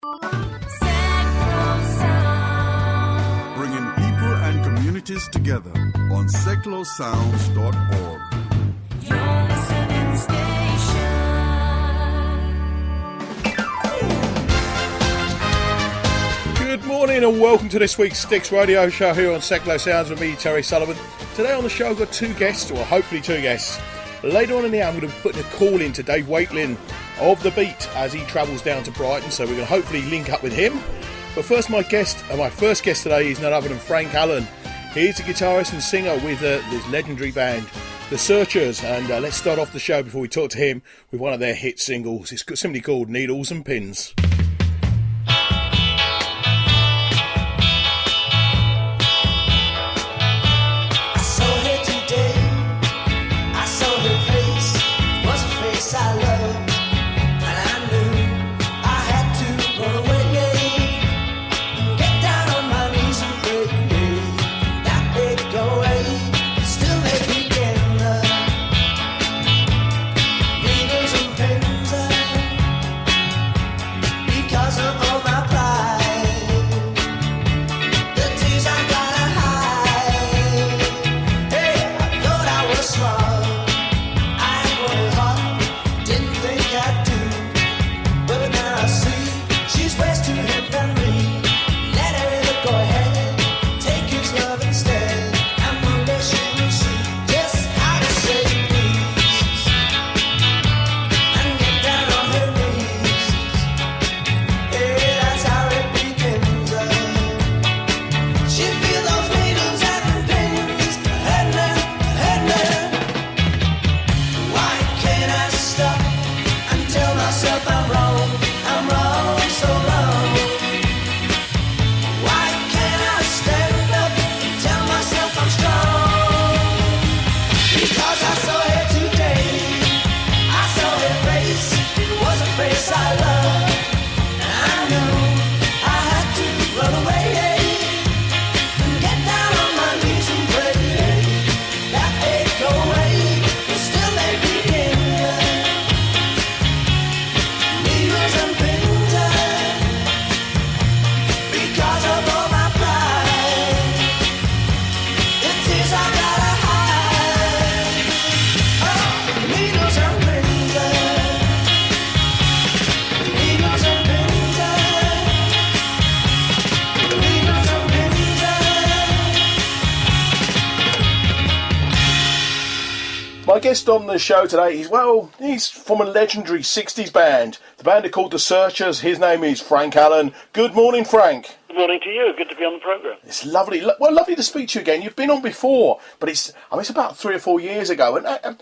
Bringing people and communities together on seclosounds.org. Your listening station. Good morning and welcome to this week's Sticks Radio Show here on Seclo Sounds with me, Terry Sullivan. Today on the show I've got two guests, or hopefully two guests. Later on in the hour I'm going to be putting a call in to Dave Waitlin of The Beat as he travels down to Brighton, so we're going to hopefully link up with him. But first, my first guest today is none other than Frank Allen. He's a guitarist and singer with this legendary band, The Searchers, and let's start off the show before we talk to him with one of their hit singles. It's simply called Needles and Pins. My guest on the show today, he's from a legendary 60s band. The band are called The Searchers. His name is Frank Allen. Good morning, Frank. Good morning to you. Good to be on the programme. It's lovely. Well, lovely to speak to you again. You've been on before, but it's about 3 or 4 years ago, and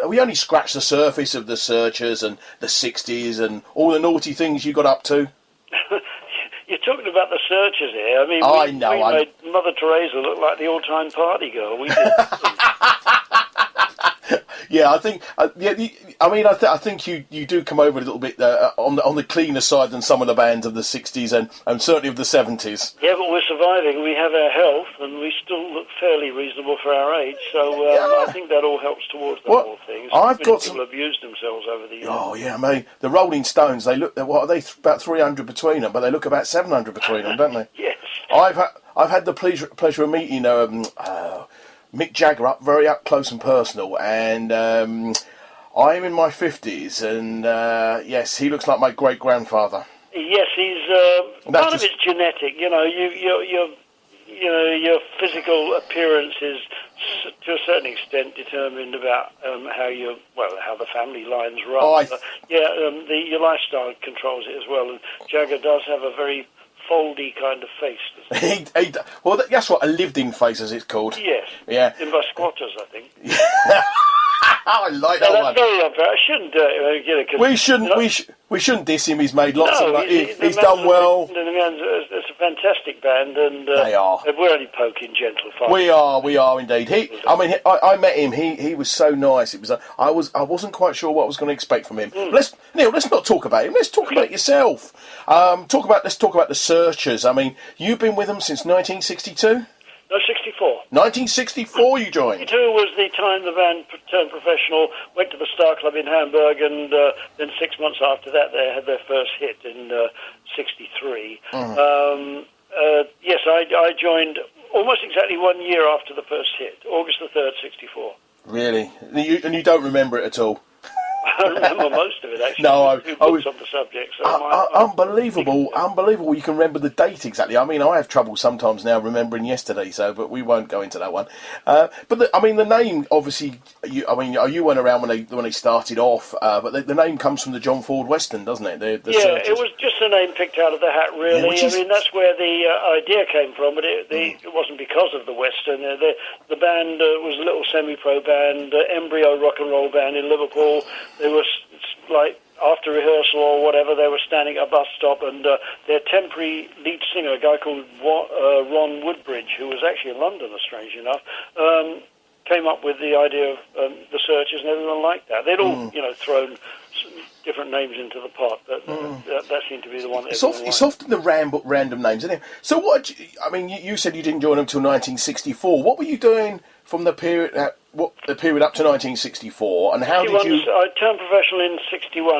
we only scratched the surface of The Searchers and the 60s and all the naughty things you got up to. You're talking about The Searchers here. I mean, we made Mother Teresa look like the all-time party girl. We did. Yeah, I think. I think you do come over a little bit on the cleaner side than some of the bands of the '60s and certainly of the '70s. Yeah, but we're surviving. We have our health, and we still look fairly reasonable for our age. So I think that all helps towards the whole thing. People abused themselves over the years. Oh yeah, mate. The Rolling Stones. They look. What are they? About 300 between them, but they look about 700 between them, don't they? Yes. I've had the pleasure of meeting Mick Jagger very up close and personal, and I'm in my 50s, and yes, he looks like my great grandfather. Yes, he's part of it's genetic. You know, your physical appearance is to a certain extent determined about how the family lines run. Your lifestyle controls it as well. And Jagger does have a very foldy kind of face. Well, that's what a lived-in face, as it's called. Yes. Yeah. In by squatters, I think. I like that one. That's very unfair. I shouldn't. We shouldn't diss him. He's made lots of. He's done well. It's a fantastic band, and they are. We're only poking gentle fire. We are indeed. I met him. He was so nice. It was. I wasn't quite sure what I was going to expect from him. Let's not talk about him. Let's talk about yourself. Let's talk about the Searchers. I mean, you've been with them since 1962. No, 64. 1964 you joined. 62 was the time the band turned professional, went to the Star Club in Hamburg, and then 6 months after that they had their first hit in 63. Yes, I joined almost exactly 1 year after the first hit, August the 3rd, 64. Really? And you don't remember it at all? I remember most of it, actually. No, I books on the subject. So unbelievable. You can remember the date exactly. I mean, I have trouble sometimes now remembering yesterday. But we won't go into that one. But the name, obviously, you weren't around when they started off. But the name comes from the John Ford Western, doesn't it? It was just a name picked out of the hat, really. Yeah, that's where the idea came from. But it wasn't because of the Western. The band was a little semi-pro band, embryo rock and roll band in Liverpool. They were like after rehearsal or whatever, they were standing at a bus stop, and their temporary lead singer, a guy called Ron Woodbridge, who was actually in London, strangely enough, came up with the idea of the Searchers, and everyone liked that. They'd all, thrown different names into the pot, but that seemed to be the one. It's often the random names, isn't it? So you said you didn't join them until 1964. What were you doing from the period up to 1964, and how did you? I turned professional in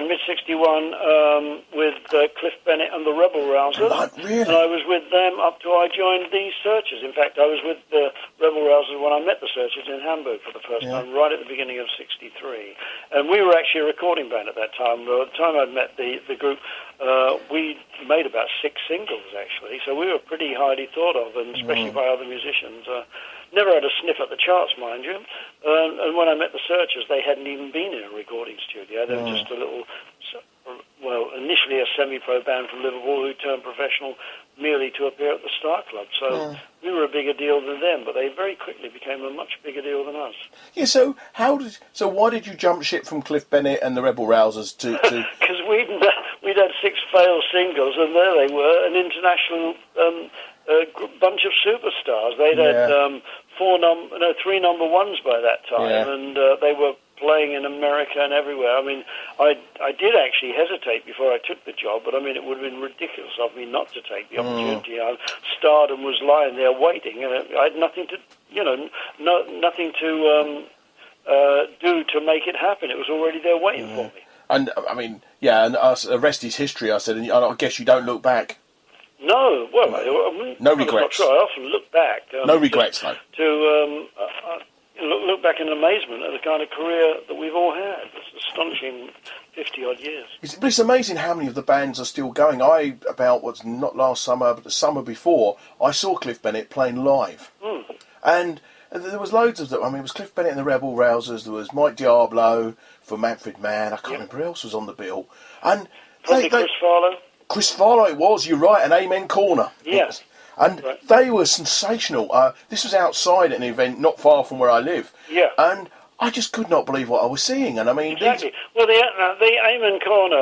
mid-61, with Cliff Bennett and the Rebel Rousers. Really? And I was with them up to I joined the Searchers. In fact, I was with the Rebel Rousers when I met the Searchers in Hamburg for the first time, right at the beginning of 63. And we were actually a recording band at that time. By the time I'd met the group, we made about 6 singles, actually. So we were pretty highly thought of, and especially by other musicians. Never had a sniff at the charts, mind you. And when I met the Searchers, they hadn't even been in a recording studio. They were just a little, initially a semi-pro band from Liverpool who turned professional merely to appear at the Star Club. So we were a bigger deal than them, but they very quickly became a much bigger deal than us. Yeah. So why did you jump ship from Cliff Bennett and the Rebel Rousers to? Because we'd had 6 failed singles, and there they were, an international bunch of superstars. They'd had 3 number ones by that time, and they were playing in America and everywhere. I mean, I did actually hesitate before I took the job, but I mean, it would have been ridiculous of me not to take the opportunity. Stardom was lying there waiting, and I had nothing to, nothing to do to make it happen. It was already there waiting for me. And I mean, and the rest is history. I said, and I guess you don't look back. No, well, no regrets. I often look back. No regrets, though. To look back in amazement at the kind of career that we've all had. It's astonishing, 50-odd years. It's amazing how many of the bands are still going. Not last summer, but the summer before, I saw Cliff Bennett playing live. And there was loads of them. I mean, it was Cliff Bennett and the Rebel Rousers. There was Mike Diablo from Manfred Mann. I can't remember who else was on the bill. And Probably Chris Farlow. Chris Farlow it was, you're right, and Amen Corner. Yes. And they were sensational. This was outside at an event not far from where I live. Yeah. And I just could not believe what I was seeing. And I mean, exactly. Well, the Amen Corner,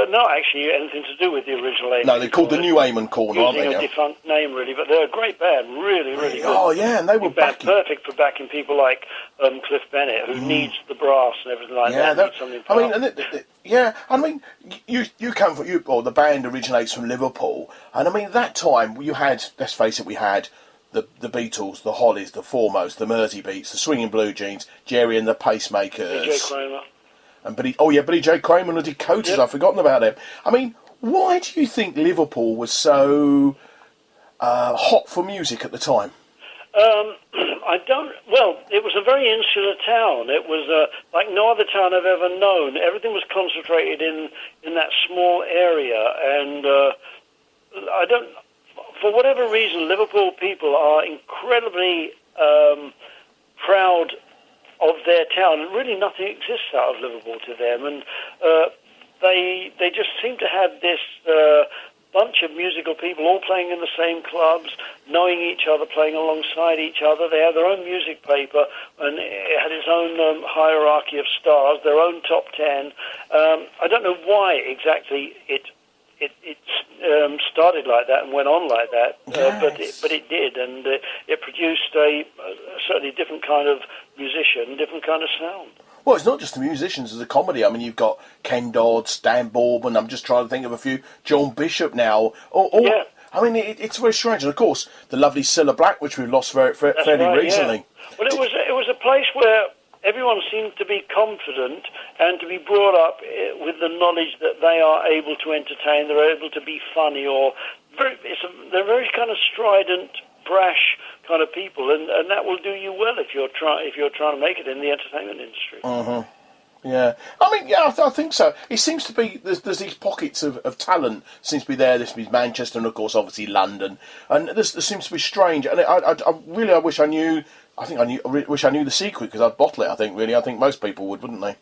not actually anything to do with the original Amen. No, they're called the New Amen Corner, aren't they? Using a defunct name, really, but they're a great band, really good. Oh yeah, and they were perfect for backing people like Cliff Bennett, who needs the brass and everything like that. I mean, you come from the band originates from Liverpool, and I mean that time you had, let's face it, we had the Beatles, the Hollies, the Foremost, the Mersey Beats, the Swinging Blue Jeans, Jerry and the Pacemakers. B.J. Kramer. And Billy J. Kramer and the Dakotas, I've forgotten about them. I mean, why do you think Liverpool was so hot for music at the time? It was a very insular town. It was like no other town I've ever known. Everything was concentrated in that small area, and for whatever reason, Liverpool people are incredibly proud of their town, and really nothing exists out of Liverpool to them. And they just seem to have this bunch of musical people all playing in the same clubs, knowing each other, playing alongside each other. They had their own music paper, and it had its own hierarchy of stars, their own top 10. I don't know why exactly it started like that and went on like that, but it did, and it produced a certainly different kind of musician, different kind of sound. Well, it's not just the musicians, it's a comedy. I mean, you've got Ken Dodd, Stan Boorman, I'm just trying to think of a few, John Bishop now. I mean, it's very strange. And, of course, the lovely Cilla Black, which we lost fairly recently. Yeah. Well, it was a place where everyone seemed to be confident and to be brought up with the knowledge that they are able to entertain, they're able to be funny, or they're very kind of strident, brash kind of people, and that will do you well if you're trying to make it in the entertainment industry. Uh-huh. Yeah, I mean, yeah, I think so. It seems to be there's these pockets of talent seems to be there. This is Manchester, and of course, obviously London, and there seems to be strange. And I wish I knew. I wish I knew the secret because I'd bottle it. I think most people would, wouldn't they?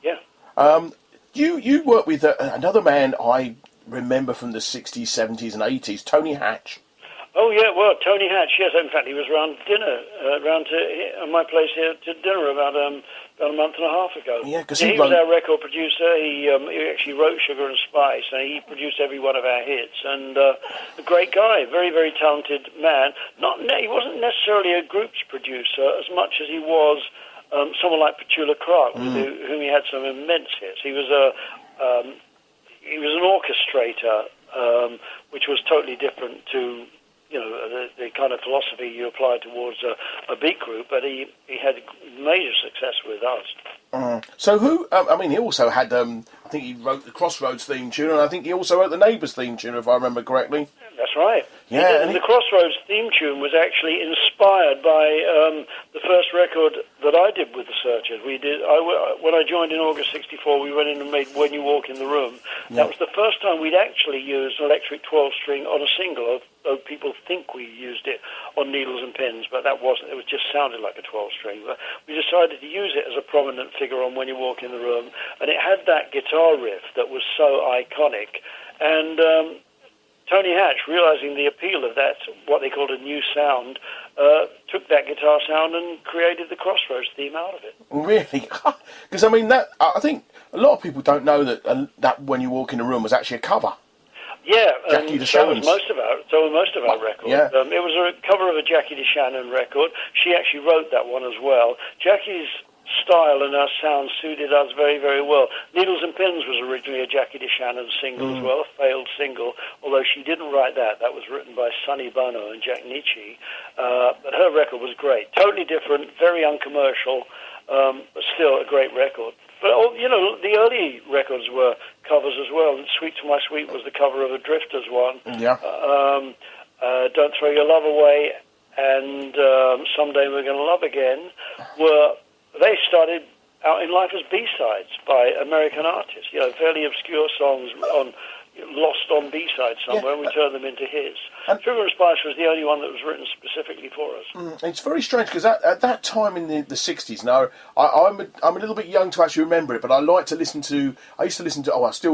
Yeah. You work with another man I remember from the 60s, 70s, and 80s, Tony Hatch. Oh yeah, well, Tony Hatch. Yes, in fact, he was round dinner, round to my place here to dinner about a month and a half ago. Yeah, because he was our record producer. He actually wrote Sugar and Spice, and he produced every one of our hits. And a great guy, very, very talented man. He wasn't necessarily a group's producer as much as he was someone like Petula Clark, with whom he had some immense hits. He was an orchestrator, which was totally different to the kind of philosophy you apply towards a big group, but he had major success with us. So who, he also had, I think he wrote the Crossroads theme tune, and I think he also wrote the Neighbours theme tune, if I remember correctly. That's right. Yeah, and the Crossroads theme tune was actually inspired by the first record that I did with the Searchers. When I joined in August '64, we went in and made When You Walk in the Room. Yeah. That was the first time we'd actually used an electric 12-string on a single, though people think we used it on needles and pins, but that wasn't. It just sounded like a 12-string. But we decided to use it as a prominent figure on When You Walk in the Room, and it had that guitar riff that was so iconic. And Tony Hatch, realizing the appeal of that, what they called a new sound, took that guitar sound and created the Crossroads theme out of it. Really? Because I think a lot of people don't know that When You Walk in the Room was actually a cover. Yeah, Jackie DeShannon. So were most of our records. Yeah. It was a cover of a Jackie DeShannon record. She actually wrote that one as well. Jackie's style and her sound suited us very, very well. Needles and Pins was originally a Jackie DeShannon single as well, a failed single, although she didn't write that. That was written by Sonny Bono and Jack Nietzsche. But her record was great. Totally different, very uncommercial, but still a great record. But, the early records were covers as well. Sweet to My Sweet was the cover of a Drifters one. Yeah. Don't Throw Your Love Away and Someday We're Gonna Love Again they started out in life as B-sides by American artists, fairly obscure songs lost on B-sides somewhere, and we turned them into hits. Sugar and Spice was the only one that was written specifically for us. It's very strange, because at that time in the 60s, now, I'm a little bit young to actually remember it, but I still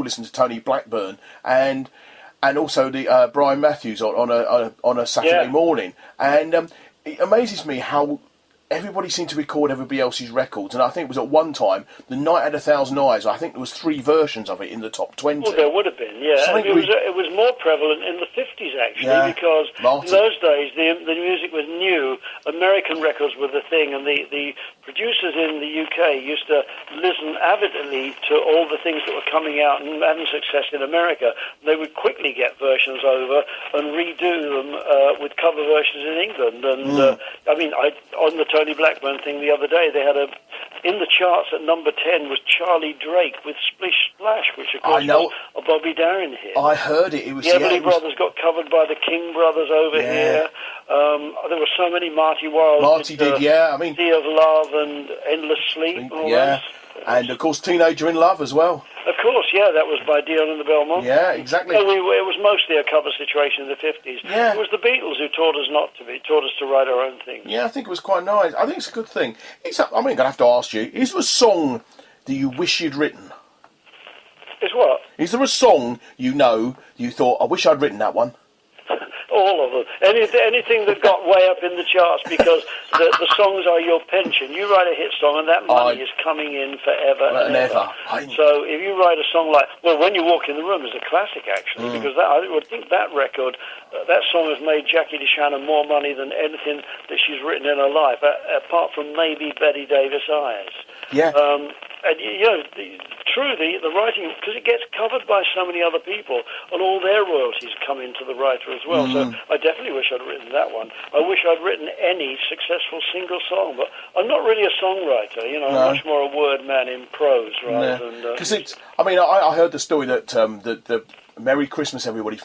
listen to Tony Blackburn, and also the Brian Matthews on a Saturday morning, and it amazes me how everybody seemed to record everybody else's records, and I think it was at one time, The Night Had 1,000 Eyes, I think there was 3 versions of it in the top 20. Well, there would have been, yeah. It was more prevalent in the 50s, actually, because Martin. In those days, the music was new, American records were the thing, and the producers in the UK used to listen avidly to all the things that were coming out and having success in America. They would quickly get versions over and redo them with cover versions in England. And, on the Tony Blackburn thing the other day, they had in the charts at number 10 was Charlie Drake with Splish Splash, which of course was a Bobby Darin hit. I heard it. It was the Everly Brothers got covered by the King Brothers over here. There were so many. Marty Wilde. Sea of Love and Endless Sleep. And of course, Teenager in Love as well. Of course, that was by Dion and the Belmonts. Yeah, exactly. It was mostly a cover situation in the 50s. Yeah. It was the Beatles who taught us to write our own things. Yeah, I think it was quite nice. I think it's a good thing. I'm going to have to ask you, is there a song that you wish you'd written? Is what? Is there a song you thought, I wish I'd written that one? All of them. Anything that got way up in the charts, because the songs are your pension. You write a hit song and that money is coming in forever and ever. So if you write a song like, When You Walk in the Room is a classic, actually, because I would think that record, that song has made Jackie DeShannon more money than anything that she's written in her life, apart from maybe Betty Davis Eyes. Yeah. And the writing, because it gets covered by so many other people, and all their royalties come into the writer as well. So I definitely wish I'd written that one. I wish I'd written any successful single song, but I'm not really a songwriter. I'm much more a word man in prose rather than. Because I heard the story that the Merry Christmas Everybody